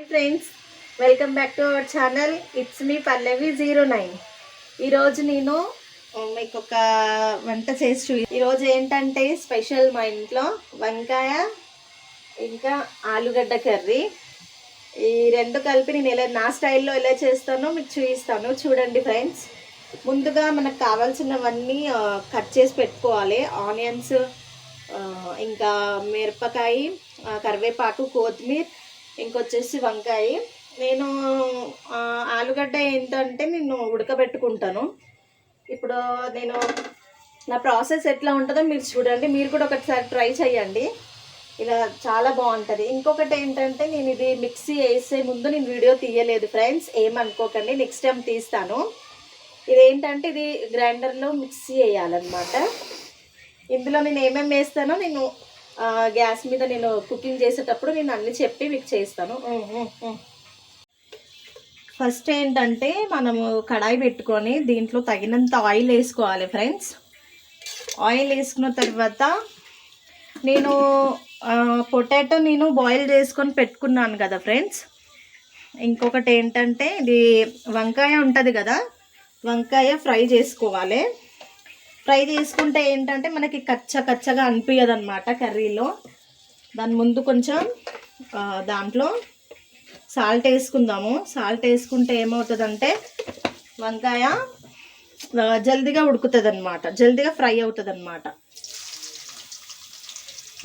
Friends, welcome back to our channel. It's me పల్లవి09. ఈరోజు నేను మీకు ఒక వంట చేసి ఈరోజు ఏంటంటే స్పెషల్ మా ఇంట్లో వంకాయ ఇంకా ఆలుగడ్డ కర్రీ. ఈ రెండు కలిపి నేను నా స్టైల్లో ఎలా చేస్తానో మీకు చూపిస్తాను. చూడండి ఫ్రెండ్స్, ముందుగా మనకు కావాల్సినవన్నీ కట్ చేసి పెట్టుకోవాలి. ఆనియన్స్, ఇంకా మిరపకాయ, కరివేపాకు, కొత్తిమీర, ఇంకొచ్చేసి వంకాయ. నేను ఆలుగడ్డ ఏంటంటే నేను ఉడకబెట్టుకుంటాను. ఇప్పుడు నేను నా ప్రాసెస్ ఎట్లా ఉంటుందో మీరు చూడండి. మీరు కూడా ఒకసారి ట్రై చేయండి, ఇలా చాలా బాగుంటుంది. ఇంకొకటి ఏంటంటే నేను ఇది మిక్సీ వేసే ముందు నేను వీడియో తీయలేదు ఫ్రెండ్స్, ఏమనుకోకండి, నెక్స్ట్ టైం తీస్తాను. ఇదేంటంటే ఇది గ్రైండర్లో మిక్సీ వేయాలన్నమాట. ఇందులో నేను ఏమేమి వేస్తానో నేను గ్యాస్ మీద నేను కుకింగ్ చేసేటప్పుడు నేను అన్నీ చెప్పి మీకు చేస్తాను. ఫస్ట్ ఏంటంటే మనము కడాయి పెట్టుకొని దీంట్లో తగినంత ఆయిల్ వేసుకోవాలి ఫ్రెండ్స్. ఆయిల్ వేసుకున్న తర్వాత నేను పొటాటో నేను బాయిల్ చేసుకొని పెట్టుకున్నాను కదా ఫ్రెండ్స్. ఇంకొకటి ఏంటంటే ఇది వంకాయ ఉంటుంది కదా, వంకాయ ఫ్రై చేసుకోవాలి. ఫ్రై చేసుకుంటే ఏంటంటే మనకి కచ్చగా అనిపించదు అనమాట కర్రీలో. దాని ముందు కొంచెం దాంట్లో సాల్ట్ వేసుకుందాము. సాల్ట్ వేసుకుంటే ఏమవుతుందంటే వంకాయ జల్దీగా ఉడుకుతుంది అనమాట, జల్దీగా ఫ్రై అవుతుంది అనమాట.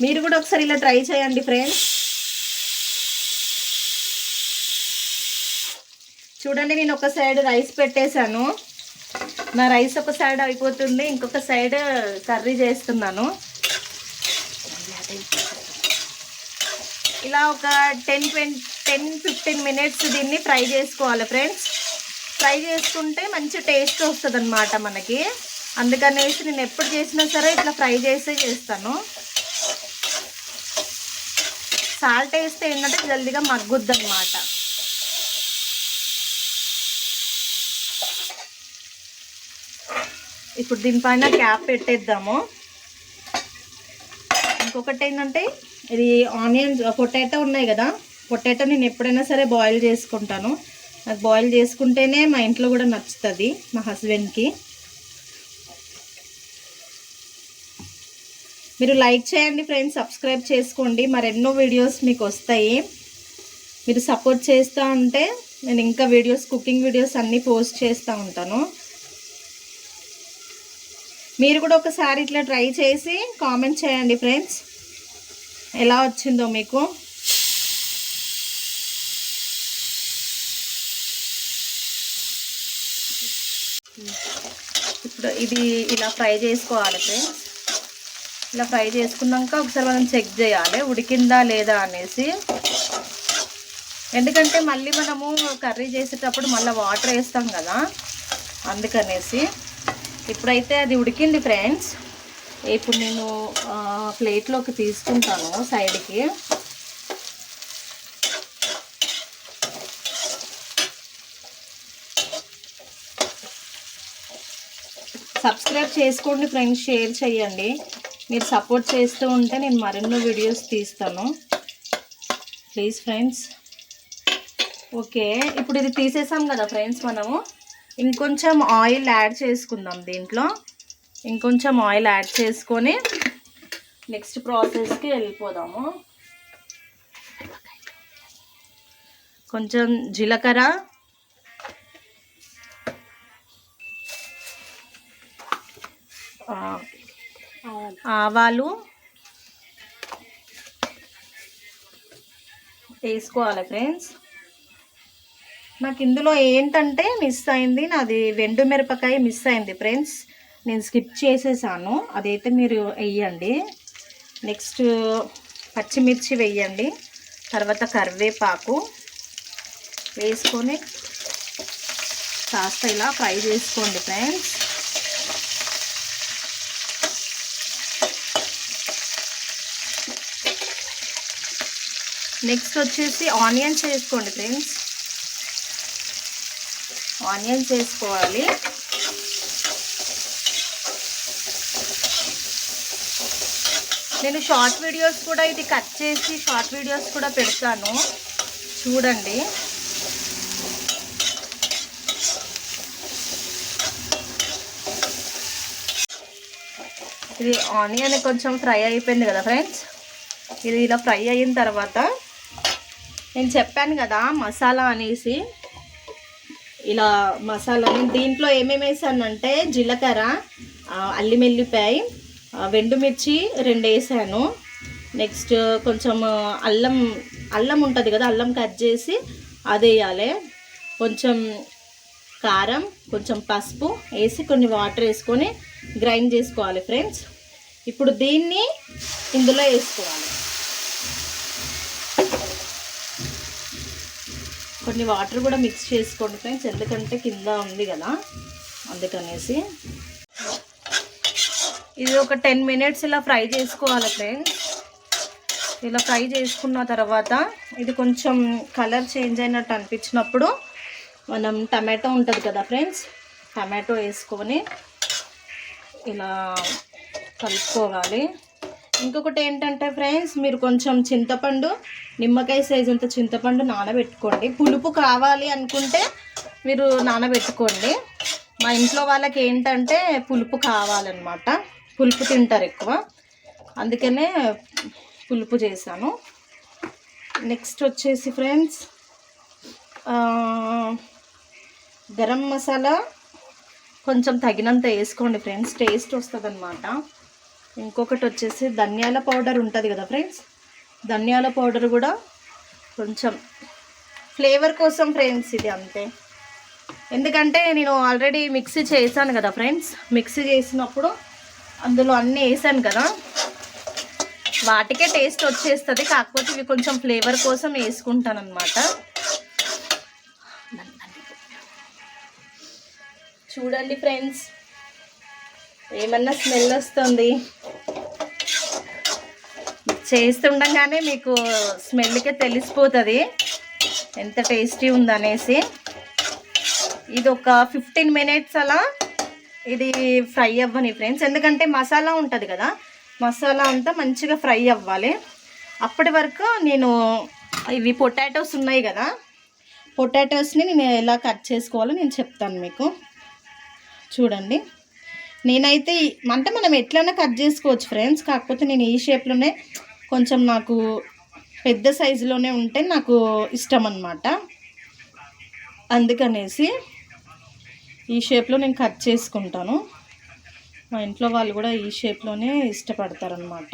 మీరు కూడా ఒకసారి ఇలా ట్రై చేయండి ఫ్రెండ్స్. చూడండి, నేను ఒక సైడ్ రైస్ పెట్టేశాను. నా రైస్ ఒక సైడ్ అయిపోతుంది, ఇంకొక సైడ్ కర్రీ చేస్తున్నాను. ఇలా ఒక 10-15 మినిట్స్ దీన్ని ఫ్రై చేసుకోవాలి ఫ్రెండ్స్. ఫ్రై చేసుకుంటే మంచి టేస్ట్ వస్తుంది అనమాట మనకి. అందుకనేసి నేను ఎప్పుడు చేసినా సరే ఇట్లా ఫ్రై చేసే చేస్తాను. సాల్ట్ వేస్తే ఏంటంటే జల్దీగా మగ్గుద్ది అనమాట. ఇప్పుడు దీనిపైన క్యాప్ పెట్టేద్దాము. ఇంకొకటి ఏంటంటే ఇది ఆనియన్స్, పొటాటో ఉన్నాయి కదా, పొటాటో నేను ఎప్పుడైనా సరే బాయిల్ చేసుకుంటాను. నాకు బాయిల్ చేసుకుంటేనే మా ఇంట్లో కూడా నచ్చుతుంది, మా హస్బెండ్కి. మీరు లైక్ చేయండి ఫ్రెండ్స్, సబ్స్క్రైబ్ చేసుకోండి, మరెన్నో వీడియోస్ మీకు వస్తాయి. మీరు సపోర్ట్ చేస్తూ ఉంటే నేను ఇంకా వీడియోస్, కుకింగ్ వీడియోస్ అన్నీ పోస్ట్ చేస్తూ ఉంటాను. మీరు కూడా ఒకసారి ఇట్లా ట్రై చేసి కామెంట్ చేయండి ఫ్రెండ్స్, ఎలా వచ్చిందో మీకు. ఇప్పుడు ఇది ఇలా ఫ్రై చేసుకోవాలి ఫ్రెండ్స్. ఇలా ఫ్రై చేసుకున్నాక ఒకసారి మనం చెక్ చేయాలి ఉడికిందా లేదా అనేసి. ఎందుకంటే మళ్ళీ మనము కర్రీ చేసేటప్పుడు మళ్ళీ వాటర్ వేస్తాం కదా, అందుకనేసి. ఇప్పుడైతే అది ఉడికింది ఫ్రెండ్స్. ఇప్పుడు నేను ప్లేట్లోకి తీసుకుంటాను సైడ్కి. సబ్స్క్రైబ్ చేసుకోండి ఫ్రెండ్స్, షేర్ చేయండి. మీరు సపోర్ట్ చేస్తూ ఉంటే నేను మరెన్నో వీడియోస్ తీస్తాను. Please friends. ఓకే, ఇప్పుడు ఇది తీసేసాం కదా ఫ్రెండ్స్, మనము ఇంకొంచెం ఆయిల్ యాడ్ చేసుకుందాం దీంట్లో. ఇంకొంచెం ఆయిల్ యాడ్ చేసుకొని నెక్స్ట్ ప్రాసెస్కి వెళ్ళిపోదాము. కొంచెం జీలకర్ర, ఆవాలు వేసుకోవాలి ఫ్రెండ్స్. నాకు ఇందులో ఏంటంటే మిస్ అయింది, నాది వెండు మిరపకాయ మిస్ అయింది ఫ్రెండ్స్, నేను స్కిప్ చేసేసాను. అదైతే మీరు వేయండి. నెక్స్ట్ పచ్చిమిర్చి వేయండి, తర్వాత కరివేపాకు వేసుకొని కాస్త ఇలా ఫ్రై చేసుకోండి ఫ్రెండ్స్. నెక్స్ట్ వచ్చేసి ఆనియన్స్ వేసుకోండి ఫ్రెండ్స్. ఆనియన్స్ వేసుకోవాలి. నేను షార్ట్ వీడియోస్ కూడా ఇది కట్ చేసి షార్ట్ వీడియోస్ కూడా పెడతాను, చూడండి. ఇది ఆనియన్ కొంచెం ఫ్రై అయిపోయింది కదా ఫ్రెండ్స్. ఇది ఇలా ఫ్రై అయిన తర్వాత నేను చెప్పాను కదా మసాలా అనేసి, ఇలా మసాలా నేను దీంట్లో ఏమేమి వేసానంటే జీలకర్ర, అల్లం వెల్లిపాయ, వెండుమిర్చి 2 వేసాను. నెక్స్ట్ కొంచెం అల్లం ఉంటుంది కదా, అల్లం కట్ చేసి అది వేయాలి. కొంచెం కారం, కొంచెం పసుపు వేసి కొన్ని వాటర్ వేసుకొని గ్రైండ్ చేసుకోవాలి ఫ్రెండ్స్. ఇప్పుడు దీన్ని ఇందులో వేసుకోవాలి. కొన్ని వాటర్ కూడా మిక్స్ చేసుకోండి ఫ్రెండ్స్, ఎందుకంటే కింద ఉంది కదా అందుకనేసి. ఇది ఒక 10 మినిట్స్ ఇలా ఫ్రై చేసుకోవాలి ఫ్రెండ్స్. ఇలా ఫ్రై చేసుకున్న తర్వాత ఇది కొంచెం కలర్ చేంజ్ అయినట్టు అనిపించినప్పుడు మనం టమాటో ఉంటుంది కదా ఫ్రెండ్స్, టమాటో వేసుకొని ఇలా కలుపుకోవాలి. ఇంకొకటి ఏంటంటే ఫ్రెండ్స్, మీరు కొంచెం చింతపండు, నిమ్మకాయ సైజ్ అంత చింతపండు నానబెట్టుకోండి. పులుపు కావాలి అనుకుంటే మీరు నానబెట్టుకోండి. మా ఇంట్లో వాళ్ళకి ఏంటంటే పులుపు కావాలన్నమాట, పులుపు తింటారు ఎక్కువ, అందుకనే పులుపు చేశాను. నెక్స్ట్ వచ్చేసి ఫ్రెండ్స్ గరం మసాలా కొంచెం తగినంత వేసుకోండి ఫ్రెండ్స్, టేస్ట్ వస్తుంది అన్నమాట. ఇంకొకటి వచ్చేసి ధనియాల పౌడర్ ఉంటుంది కదా ఫ్రెండ్స్, ధనియాల పౌడర్ కూడా కొంచెం ఫ్లేవర్ కోసం ఫ్రెండ్స్, ఇది అంతే. ఎందుకంటే నేను ఆల్రెడీ మిక్సీ చేశాను కదా ఫ్రెండ్స్, మిక్సీ చేసినప్పుడు అందులో అన్నీ వేసాను కదా, వాటికే టేస్ట్ వచ్చేస్తుంది. కాకపోతే ఇవి కొంచెం ఫ్లేవర్ కోసం వేసుకుంటాను అన్నమాట. చూడండి ఫ్రెండ్స్, ఏమన్నా స్మెల్ వస్తుంది, చేస్తుండగానే మీకు స్మెల్కే తెలిసిపోతుంది ఎంత టేస్టీ ఉందనేసి. ఇది ఒక 15 మినిట్స్ అలా ఇది ఫ్రై అవ్వని ఫ్రెండ్స్, ఎందుకంటే మసాలా ఉంటుంది కదా, మసాలా అంతా మంచిగా ఫ్రై అవ్వాలి. అప్పటి వరకు నేను ఇవి పొటాటోస్ ఉన్నాయి కదా, పొటాటోస్ని నేను ఎలా కట్ చేసుకోవాలో నేను చెప్తాను మీకు. చూడండి, నేనైతే అంటే మనం ఎట్లైనా కట్ చేసుకోవచ్చు ఫ్రెండ్స్, కాకపోతే నేను ఈ షేప్లోనే, కొంచెం నాకు పెద్ద సైజులోనే ఉంటే నాకు ఇష్టం అన్నమాట, అందుకనేసి ఈ షేప్లో నేను కట్ చేసుకుంటాను. మా ఇంట్లో వాళ్ళు కూడా ఈ షేప్లోనే ఇష్టపడతారనమాట.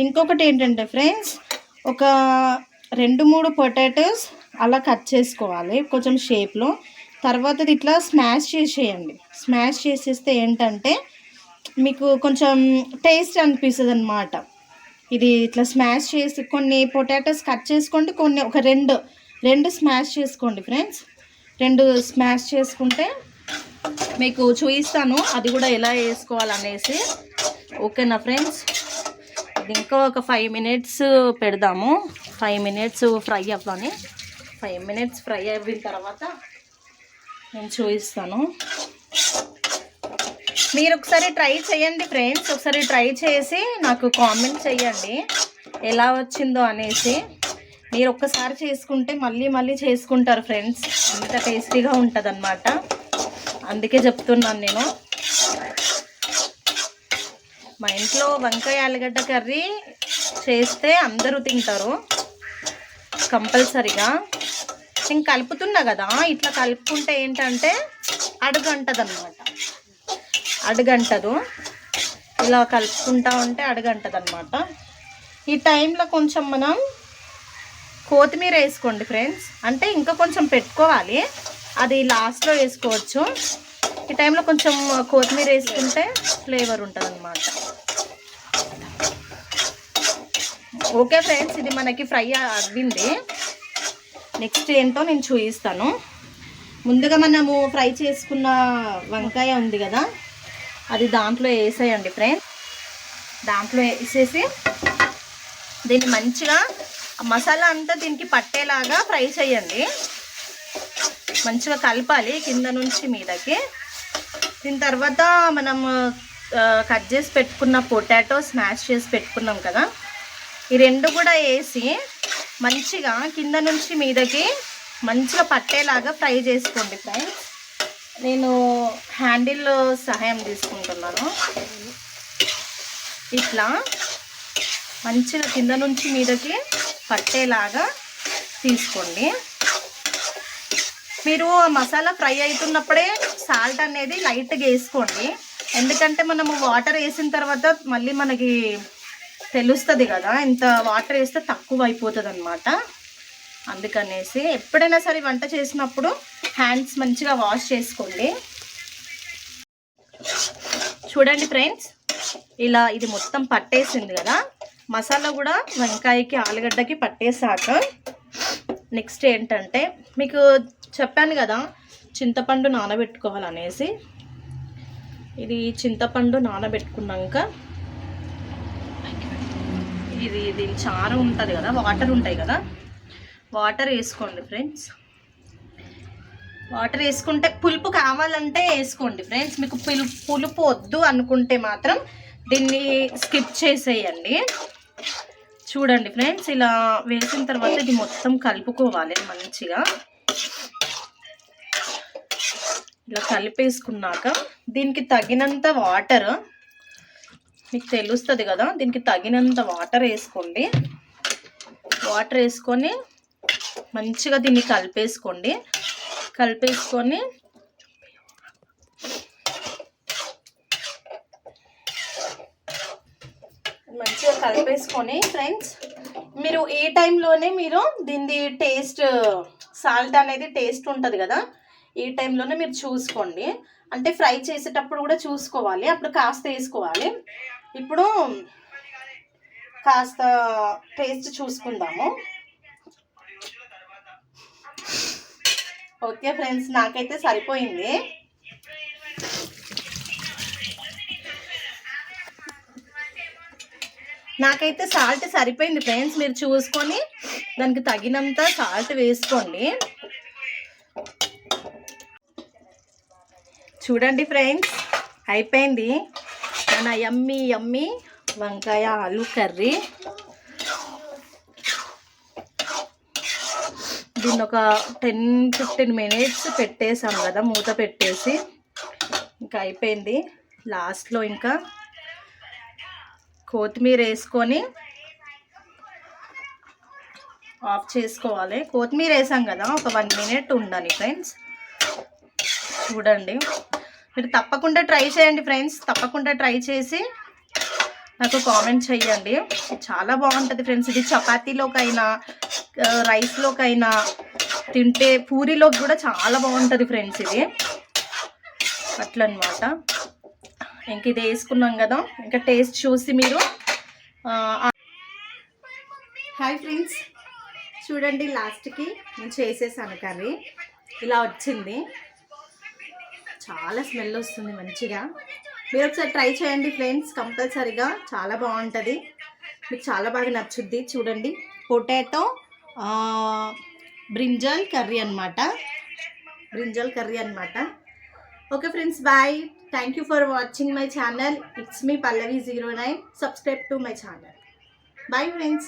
ఇంకొకటి ఏంటంటే ఫ్రెండ్స్, ఒక 2-3 పొటాటోస్ అలా కట్ చేసుకోవాలి కొంచెం షేప్లో. తర్వాత ఇట్లా స్మాష్ చేసేయండి. స్మాష్ చేసేస్తే ఏంటంటే మీకు కొంచెం టేస్ట్ అనిపిస్తుంది అన్నమాట. ఇది ఇట్లా స్మాష్ చేసి కొన్ని పొటాటోస్ కట్ చేసుకోండి, కొన్ని ఒక రెండు స్మాష్ చేసుకోండి ఫ్రెండ్స్. 2 స్మాష్ చేసుకుంటే మీకు చూపిస్తాను అది కూడా ఎలా వేసుకోవాలనేసి. ఓకేనా ఫ్రెండ్స్, ఇది ఇంకా ఒక 5 మినిట్స్ పెడదాము. 5 మినిట్స్ ఫ్రై అవ్వని. 5 మినిట్స్ ఫ్రై అయిన తర్వాత నేను చూపిస్తాను. మీరు ఒకసారి ట్రై చేయండి ఫ్రెండ్స్, ఒకసారి ట్రై చేసి నాకు కామెంట్ చేయండి ఎలా వచ్చిందో అనేసి. మీరు ఒక్కసారి చేసుకుంటే మళ్ళీ మళ్ళీ చేసుకుంటారు ఫ్రెండ్స్, అంత టేస్టీగా ఉంటుంది అన్నమాట, అందుకే చెప్తున్నాను నేను. మా ఇంట్లో వంకాయ ఆలుగడ్డ కర్రీ చేస్తే అందరూ తింటారు కంపల్సరిగా. నేను కలుపుతున్నా కదా, ఇట్లా కలుపుకుంటే ఏంటంటే అడుగంటది అన్నమాట, అడుగంటదు. ఇలా కలుపుకుంటా ఉంటే అడుగంటది అన్నమాట. ఈ టైంలో కొంచెం మనం కొత్తిమీర వేసుకోండి ఫ్రెండ్స్, అంటే ఇంకా కొంచెం పెట్టుకోవాలి, అది లాస్ట్లో వేసుకోవచ్చు. ఈ టైంలో కొంచెం కొత్తిమీర వేసుకుంటే ఫ్లేవర్ ఉంటుంది అన్నమాట. ఓకే ఫ్రెండ్స్, ఇది మనకి ఫ్రై అవ్వింది. నెక్స్ట్ ఏంటో నేను చూపిస్తాను. ముందుగా మనము ఫ్రై చేసుకున్న వంకాయ ఉంది కదా, అది దాంట్లో వేసేయండి ఫ్రెండ్స్. దాంట్లో వేసేసి దీన్ని మంచిగా మసాలా అంతా దీనికి పట్టేలాగా ఫ్రై చేయండి. మంచిగా కలపాలి కింద నుంచి మీదకి. దీని తర్వాత మనం కట్ చేసి పెట్టుకున్న పొటాటో స్మాష్ చేసి పెట్టుకున్నాం కదా, ఈ 2 కూడా వేసి మంచిగా కింద నుంచి మీదకి మంచిగా పట్టేలాగా ఫ్రై చేసుకోండి ఫ్రెండ్స్. నేను హ్యాండిల్ సహాయం తీసుకుంటున్నాను. ఇట్లా మంచిగా కింద నుంచి మీదకి పట్టేలాగా తీసుకోండి. మీరు మసాలా ఫ్రై అవుతున్నప్పుడే సాల్ట్ అనేది లైట్గా వేసుకోండి. ఎందుకంటే మనము వాటర్ వేసిన తర్వాత మళ్ళీ మనకి తెలుస్తుంది కదా, ఇంత వాటర్ వేస్తే తక్కువ అయిపోతుంది అనమాట. అందుకనేసి ఎప్పుడైనా సరే వంట చేసినప్పుడు హ్యాండ్స్ మంచిగా వాష్ చేసుకోండి. చూడండి ఫ్రెండ్స్, ఇలా ఇది మొత్తం పట్టేసింది కదా. మసాలా కూడా వంకాయకి ఆలుగడ్డకి పట్టేసాక నెక్స్ట్ ఏంటంటే, మీకు చెప్పాను కదా చింతపండు నానబెట్టుకోవాలనేసి. ఇది చింతపండు నానబెట్టుకున్నాక ఇది చారు ఉంటుంది కదా, వాటర్ ఉంటాయి కదా, వాటర్ వేసుకోండి ఫ్రెండ్స్. వాటర్ వేసుకుంటే పులుపు కావాలంటే వేసుకోండి ఫ్రెండ్స్. మీకు పులుపు వద్దు అనుకుంటే మాత్రం దీన్ని స్కిప్ చేసేయండి. చూడండి ఫ్రెండ్స్, ఇలా వేసిన తర్వాత ఇది మొత్తం కలుపుకోవాలి మంచిగా. ఇలా కలిపేసుకున్నాక దీనికి తగినంత వాటర్, మీకు తెలుస్తుంది కదా, దీనికి తగినంత వాటర్ వేసుకోండి. వాటర్ వేసుకొని మంచిగా దీన్ని కలిపేసుకొని మంచిగా కలిపేసుకొని ఫ్రెండ్స్, మీరు ఈ టైంలోనే మీరు దీన్ని టేస్ట్, సాల్ట్ అనేది టేస్ట్ ఉంటుంది కదా, ఈ టైంలోనే మీరు చూసుకోండి. అంటే ఫ్రై చేసేటప్పుడు కూడా చూసుకోవాలి, అప్పుడు కాస్త వేసుకోవాలి. ఇప్పుడు కాస్త టేస్ట్ చూసుకుందాము. ఓకే ఫ్రెండ్స్, నాకైతే సరిపోయింది. నాకైతే సాల్ట్ సరిపోయింది ఫ్రెండ్స్. మీరు చూసుకొని దానికి తగినంత సాల్ట్ వేసుకోండి. చూడండి ఫ్రెండ్స్, అయిపోయింది మన యమ్మీ యమ్మీ వంకాయ ఆలు కర్రీ. దీన్ని ఒక 10-15 మినిట్స్ పెట్టేసాం కదా, మూత పెట్టేసి. ఇంకా అయిపోయింది. లాస్ట్లో ఇంకా కొత్తిమీర వేసుకొని ఆఫ్ చేసుకోవాలి. కొత్తిమీర వేసాం కదా, ఒక 1 మినిట్ ఉండాలి ఫ్రెండ్స్. చూడండి, మీరు తప్పకుండా ట్రై చేయండి ఫ్రెండ్స్. తప్పకుండా ట్రై చేసి నాకు కామెంట్ చేయండి. చాలా బాగుంటుంది ఫ్రెండ్స్. ఇది చపాతీలోకైనా రైస్లోకైనా తింటే, పూరీలోకి కూడా చాలా బాగుంటుంది ఫ్రెండ్స్. ఇది అట్లనమాట. ఇంక ఇది వేసుకున్నాం కదా, ఇంకా టేస్ట్ చూసి మీరు. హాయ్ ఫ్రెండ్స్, చూడండి లాస్ట్కి నేను చేసేసాను కర్రీ. ఇలా వచ్చింది, చాలా స్మెల్ వస్తుంది మంచిగా. మీరు ఒకసారి ట్రై చేయండి ఫ్రెండ్స్, కంపల్సరీగా చాలా బాగుంటుంది, మీకు చాలా బాగా నచ్చుద్ది. చూడండి, పొటాటో బ్రింజల్ కర్రీ అనమాట. Okay friends, bye. Thank you for watching my channel. It's me Pallavi09. Subscribe to my channel. Bye friends.